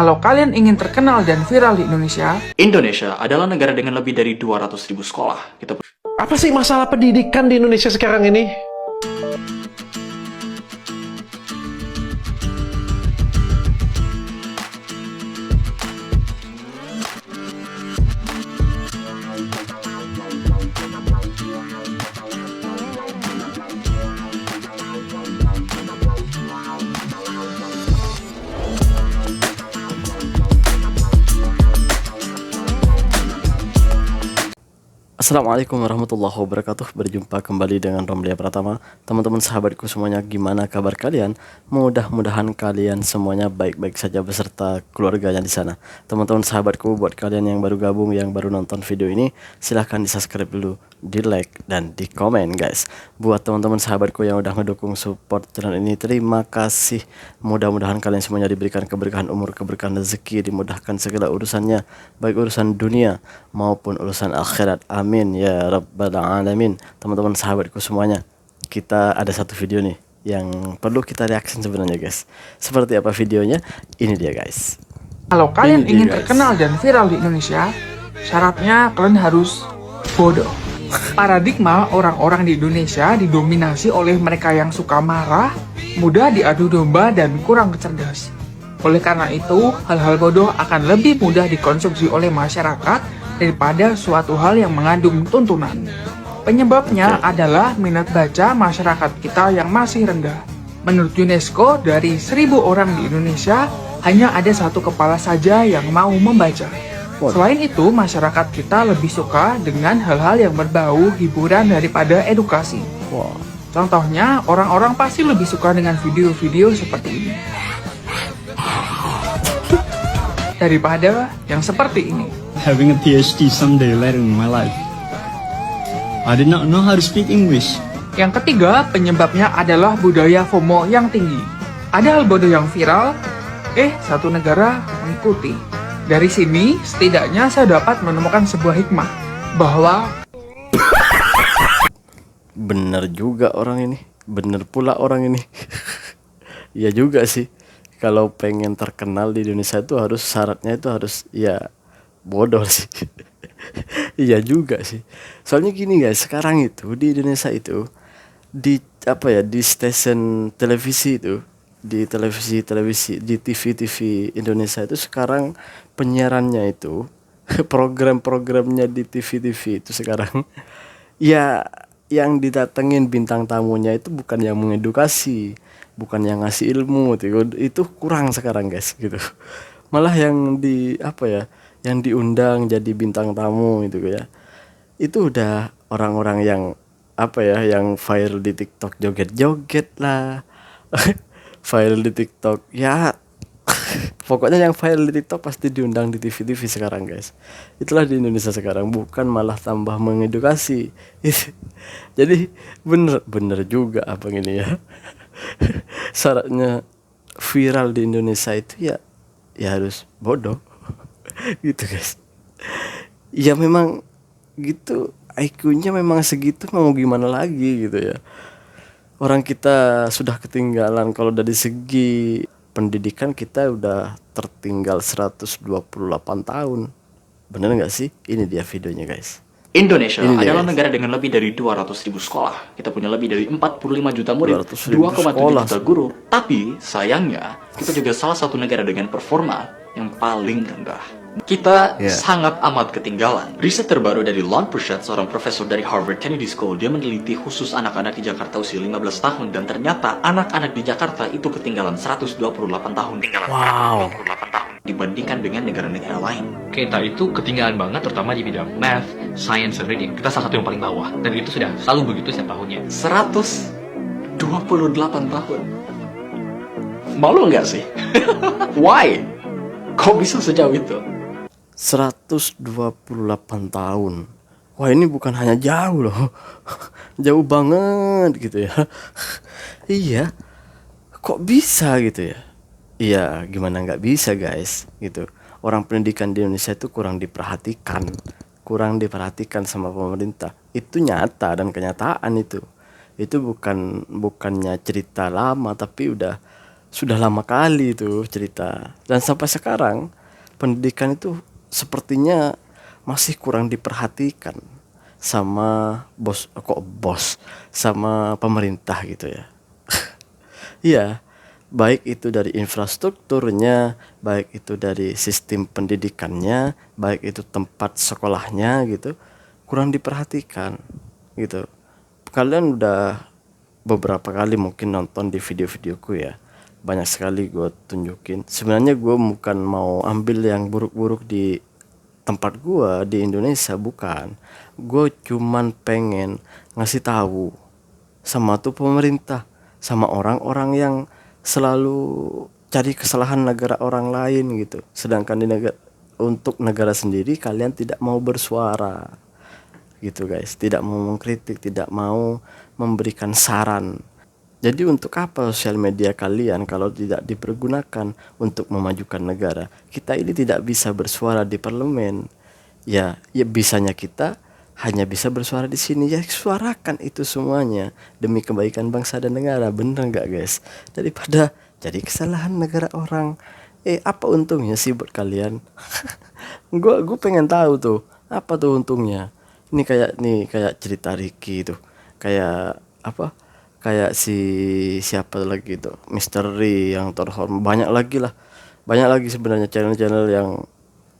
Kalau kalian ingin terkenal dan viral di Indonesia, Indonesia adalah negara dengan lebih dari 200.000 sekolah. Apa sih masalah pendidikan di Indonesia sekarang ini? Assalamualaikum warahmatullahi wabarakatuh. Berjumpa kembali dengan Romlia Pratama. Teman-teman sahabatku semuanya, gimana kabar kalian? Mudah-mudahan kalian semuanya baik-baik saja beserta keluarganya di sana. Teman-teman sahabatku, buat kalian yang baru gabung, yang baru nonton video ini, silahkan di subscribe dulu, di like dan di komen guys. Buat teman-teman sahabatku yang udah ngedukung support channel ini, terima kasih. Mudah-mudahan kalian semuanya diberikan keberkahan umur, keberkahan rezeki, dimudahkan segala urusannya, baik urusan dunia maupun urusan akhirat. Amin ya rabbal alamin. Teman-teman sahabatku semuanya, kita ada satu video nih yang perlu kita reaction sebenarnya guys. Seperti apa videonya? Ini dia guys. kalau kalian Ini dia, ingin guys. terkenal dan viral di Indonesia, syaratnya kalian harus bodoh. Paradigma orang-orang di Indonesia didominasi oleh mereka yang suka marah, mudah diadu domba, dan kurang cerdas. Oleh karena itu, hal-hal bodoh akan lebih mudah dikonsumsi oleh masyarakat daripada suatu hal yang mengandung tuntunan. Penyebabnya adalah minat baca masyarakat kita yang masih rendah. Menurut UNESCO, dari 1.000 orang di Indonesia, hanya ada 1 kepala saja yang mau membaca. Selain itu, masyarakat kita lebih suka dengan hal-hal yang berbau hiburan daripada edukasi. Wow. Contohnya, orang-orang pasti lebih suka dengan video-video seperti ini daripada yang seperti ini. Having a PhD someday later in my life. I did not know how to speak English. Yang ketiga, penyebabnya adalah budaya FOMO yang tinggi. Ada hal bodoh yang viral, satu negara mengikuti. Dari sini, setidaknya saya dapat menemukan sebuah hikmah, bahwa Bener juga orang ini. Bener pula orang ini. Iya juga sih. Kalau pengen terkenal di Indonesia itu harus, syaratnya itu harus ya bodoh sih. Iya juga sih. Soalnya gini guys, sekarang itu di Indonesia itu di di stasiun televisi itu, di televisi di TV Indonesia itu sekarang penyiarannya itu program-programnya di TV itu sekarang ya yang didatengin bintang tamunya itu bukan yang mengedukasi, bukan yang ngasih ilmu itu kurang sekarang guys gitu. Malah yang yang diundang jadi bintang tamu itu ya, itu udah orang-orang yang yang viral di TikTok, joget-joget lah. Viral di TikTok ya. Pokoknya yang viral di TikTok pasti diundang di TV sekarang guys. Itulah di Indonesia sekarang, bukan malah tambah mengedukasi. Jadi bener juga apa gini ya. Syaratnya viral di Indonesia itu ya harus bodoh. Gitu guys. Ya memang gitu, IQ-nya memang segitu, mau gimana lagi gitu ya. Orang kita sudah ketinggalan, kalau dari segi pendidikan kita udah tertinggal 128 tahun. Bener gak sih? Ini dia videonya guys. Indonesia Ini dia, adalah guys. negara dengan lebih dari 200.000 sekolah. Kita punya lebih dari 45 juta murid, 200.000 2,7 sekolah. juta guru. Tapi sayangnya, kita juga salah satu negara dengan performa yang paling rendah. Kita sangat amat ketinggalan. Riset terbaru dari Lon Pruitt, seorang profesor dari Harvard Kennedy School, dia meneliti khusus anak-anak di Jakarta usia 15 tahun, dan ternyata anak-anak di Jakarta itu ketinggalan 128 tahun. Wow. Dibandingkan dengan negara-negara lain. Kita itu ketinggalan banget, terutama di bidang math, science, dan reading. Kita salah satu yang paling bawah, dan itu sudah selalu begitu setiap tahunnya. 128 tahun. Malu nggak sih? Why? Kok bisa sejauh itu? 128 tahun. Wah, ini bukan hanya jauh loh. Jauh banget gitu ya. Iya. Kok bisa gitu ya? Iya, gimana nggak bisa guys gitu. Orang pendidikan di Indonesia itu kurang diperhatikan sama pemerintah. Itu nyata dan kenyataan itu. Itu bukannya cerita lama, tapi udah sudah lama kali itu cerita. Dan sampai sekarang pendidikan itu sepertinya masih kurang diperhatikan sama bos sama pemerintah gitu ya. Iya, baik itu dari infrastrukturnya, baik itu dari sistem pendidikannya, baik itu tempat sekolahnya gitu, kurang diperhatikan gitu. Kalian udah beberapa kali mungkin nonton di video-videoku ya, banyak sekali gue tunjukin. Sebenarnya gue bukan mau ambil yang buruk-buruk di tempat gue di Indonesia, bukan. Gue cuman pengen ngasih tahu sama tuh pemerintah, sama orang-orang yang selalu cari kesalahan negara orang lain gitu. Sedangkan untuk negara sendiri kalian tidak mau bersuara gitu guys, tidak mau mengkritik, tidak mau memberikan saran. Jadi untuk apa sosial media kalian kalau tidak dipergunakan untuk memajukan negara? Kita ini tidak bisa bersuara di parlemen. Ya bisanya kita hanya bisa bersuara di sini. Ya suarakan itu semuanya demi kebaikan bangsa dan negara. Bener nggak guys? Daripada jadi kesalahan negara orang. Apa untungnya sih buat kalian? Gue pengen tahu tuh, apa tuh untungnya? Ini kayak cerita Ricky tuh. Kayak apa? Kayak siapa lagi tuh? Misteri yang terhormat. Banyak lagi sebenarnya channel-channel yang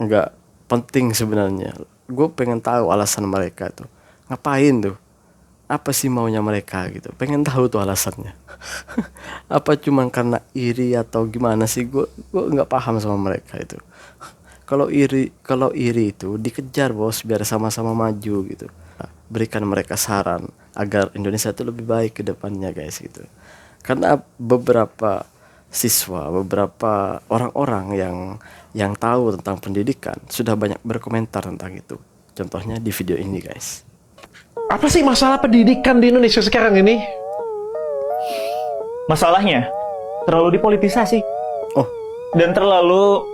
nggak penting sebenarnya. Gue pengen tahu alasan mereka tuh. Ngapain tuh? Apa sih maunya mereka gitu? Pengen tahu tuh alasannya. Apa cuman karena iri atau gimana sih? Gue nggak paham sama mereka itu. Kalau iri itu dikejar bos, biar sama-sama maju gitu. Berikan mereka saran agar Indonesia itu lebih baik ke depannya guys gitu. Karena beberapa siswa, beberapa orang-orang yang tahu tentang pendidikan sudah banyak berkomentar tentang itu. Contohnya di video ini guys. Apa sih masalah pendidikan di Indonesia sekarang ini? Masalahnya terlalu dipolitisasi. Oh, Dan terlalu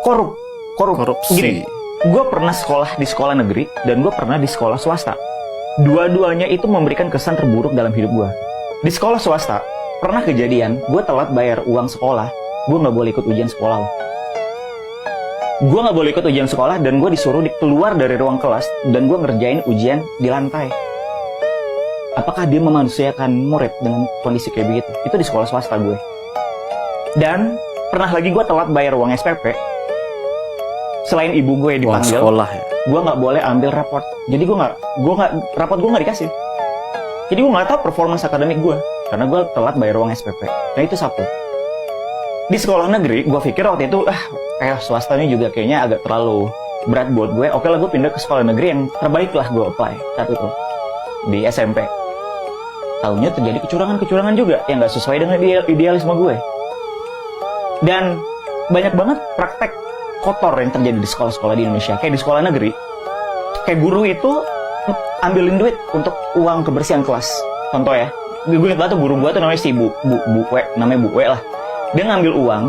korup. korupsi. Gini, gue pernah sekolah di sekolah negeri dan gue pernah di sekolah swasta. Dua-duanya itu memberikan kesan terburuk dalam hidup gue. Di sekolah swasta pernah kejadian gue telat bayar uang sekolah, gue nggak boleh ikut ujian sekolah. Gue nggak boleh ikut ujian sekolah dan gue disuruh keluar dari ruang kelas dan gue ngerjain ujian di lantai. Apakah dia memanusiakan murid dengan kondisi kayak begitu? Itu di sekolah swasta gue. Dan pernah lagi gue telat bayar uang SPP. Selain ibu gue Uang dipanggil, sekolah ya. gue nggak boleh ambil raport. Jadi raport gue nggak dikasih. Jadi gue nggak tahu performance akademik gue karena gue telat bayar uang SPP. Nah itu satu. Di sekolah negeri, gue pikir waktu itu kayak swasta ini juga kayaknya agak terlalu berat buat gue. Oke lah, gue pindah ke sekolah negeri yang terbaik lah gue apply saat itu di SMP. Tahunya terjadi kecurangan juga yang nggak sesuai dengan idealisme gue. Dan banyak banget praktek kotor yang terjadi di sekolah-sekolah di Indonesia. Kayak di sekolah negeri, kayak guru itu ambilin duit untuk uang kebersihan kelas. Contoh ya, gue ingat banget tuh guru gue tuh namanya si Bu We lah. Dia ngambil uang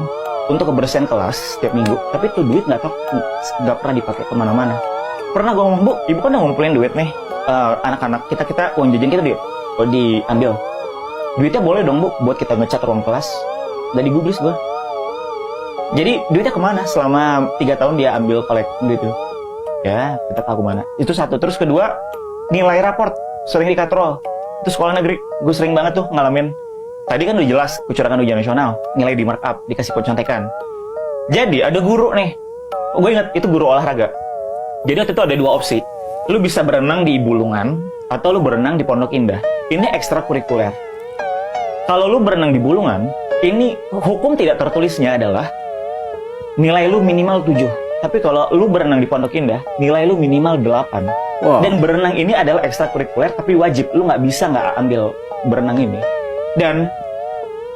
untuk kebersihan kelas setiap minggu, tapi tuh duit nggak pernah dipakai kemana-mana. Pernah gue ngomong, Bu, ibu kan udah ngumpulin duit nih, anak-anak kita uang jajan kita diambil. Duitnya boleh dong Bu, buat kita ngecat ruang kelas. Dan digubris gue. Jadi duitnya kemana? Selama 3 tahun dia ambil kolek duit itu. Ya, kita tahu kemana. Itu satu. Terus kedua, nilai raport sering dikatrol. Itu sekolah negeri, gue sering banget tuh ngalamin. Tadi kan udah jelas kecurangan ujian nasional, nilai di markup, dikasih contekan. Jadi ada guru nih, gue ingat itu guru olahraga. Jadi waktu itu ada 2 opsi. Lu bisa berenang di Bulungan atau lu berenang di Pondok Indah. Ini ekstrakurikuler. Kalau lu berenang di Bulungan, ini hukum tidak tertulisnya adalah nilai lu minimal 7. Tapi kalau lu berenang di Pondok Indah, nilai lu minimal 8. Wow. Dan berenang ini adalah ekstrakurikuler, tapi wajib. Lu nggak bisa nggak ambil berenang ini. Dan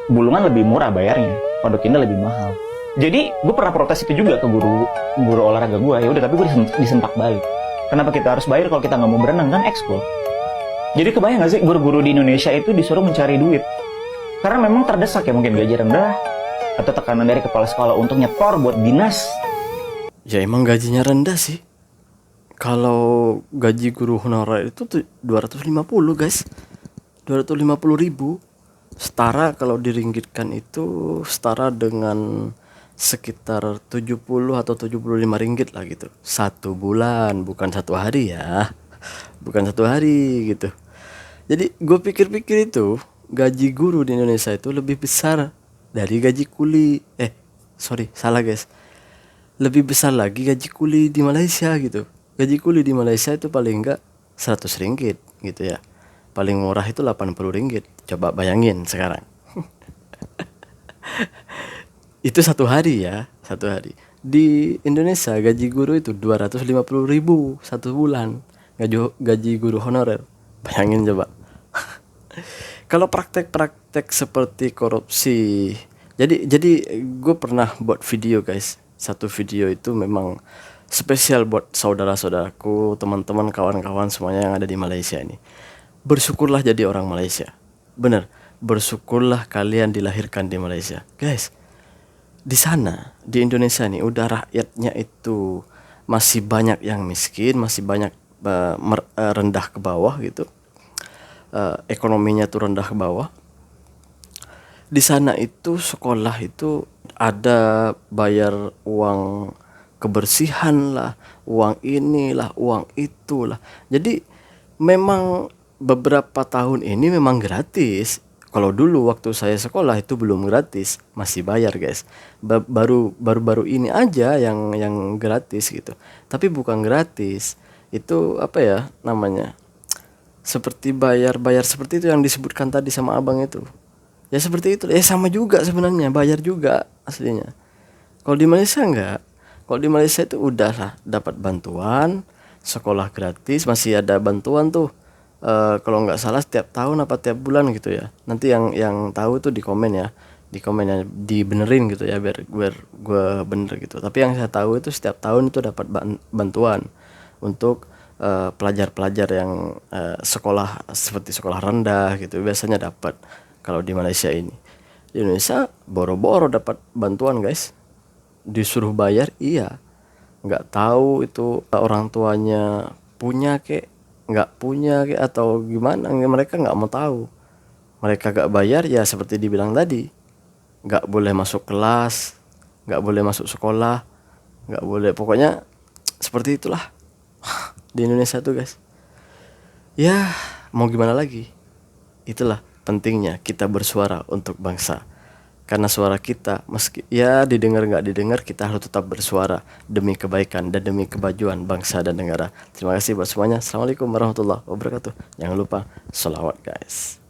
Bulungan lebih murah bayarnya, Pondok Indah lebih mahal. Jadi gue pernah protes itu juga ke guru olahraga gue. Ya udah, tapi gue disentak balik. Kenapa kita harus bayar kalau kita nggak mau berenang? Kan ekskul. Jadi kebayang nggak sih guru-guru di Indonesia itu disuruh mencari duit? Karena memang terdesak ya, mungkin gaji rendah atau tekanan dari kepala sekolah untuk nyetor buat dinas. Ya emang gajinya rendah sih. Kalau gaji guru honorer itu tuh 250 guys. 250.000 setara kalau diringgitkan itu setara dengan sekitar 70 atau 75 ringgit lah gitu. Satu bulan, bukan satu hari ya. Bukan satu hari gitu. Jadi gue pikir-pikir itu gaji guru di Indonesia itu lebih besar dari gaji kuli. Sorry, salah guys. Lebih besar lagi gaji kuli di Malaysia gitu. Gaji kuli di Malaysia itu paling enggak 100 ringgit gitu ya. Paling murah itu 80 ringgit. Coba bayangin sekarang. Itu satu hari ya, satu hari. Di Indonesia gaji guru itu 250.000 satu bulan. Gaji guru honorer. Bayangin coba. Kalau praktek-praktek seperti korupsi. Jadi gue pernah buat video guys. Satu video itu memang spesial buat saudara-saudaraku, teman-teman, kawan-kawan semuanya yang ada di Malaysia ini. Bersyukurlah jadi orang Malaysia. Bener, bersyukurlah kalian dilahirkan di Malaysia. Guys, di sana, di Indonesia nih, udah rakyatnya itu masih banyak yang miskin, masih banyak rendah ke bawah gitu. Ekonominya tuh rendah ke bawah. Di sana itu sekolah itu ada bayar uang kebersihan lah, uang inilah, uang itulah. Jadi memang beberapa tahun ini memang gratis. Kalau dulu waktu saya sekolah itu belum gratis, masih bayar guys. Baru ini aja yang gratis gitu. Tapi bukan gratis, itu apa ya namanya? Seperti bayar seperti itu yang disebutkan tadi sama abang itu. Ya seperti itu. Sama juga sebenarnya, bayar juga aslinya. Kalau di Malaysia enggak. Kalau di Malaysia itu udah lah dapat bantuan, sekolah gratis, masih ada bantuan tuh. Kalau nggak salah setiap tahun apa tiap bulan gitu ya. Nanti yang tahu tuh di komen ya, dibenerin gitu ya biar gue bener gitu. Tapi yang saya tahu itu setiap tahun itu dapat bantuan untuk pelajar-pelajar yang sekolah seperti sekolah rendah gitu biasanya dapat. Kalau di Malaysia ini, di Indonesia boro-boro dapat bantuan guys, disuruh bayar iya, nggak tahu itu orang tuanya punya kek, nggak punya kek atau gimana, mereka nggak mau tahu, mereka nggak bayar ya seperti dibilang tadi, nggak boleh masuk kelas, nggak boleh masuk sekolah, nggak boleh, pokoknya seperti itulah di Indonesia tuh guys. Ya mau gimana lagi, itulah pentingnya kita bersuara untuk bangsa. Karena suara kita meski ya didengar nggak didengar, kita harus tetap bersuara demi kebaikan dan demi kemajuan bangsa dan negara. Terima kasih buat semuanya. Assalamualaikum warahmatullahi wabarakatuh. Jangan lupa sholawat guys.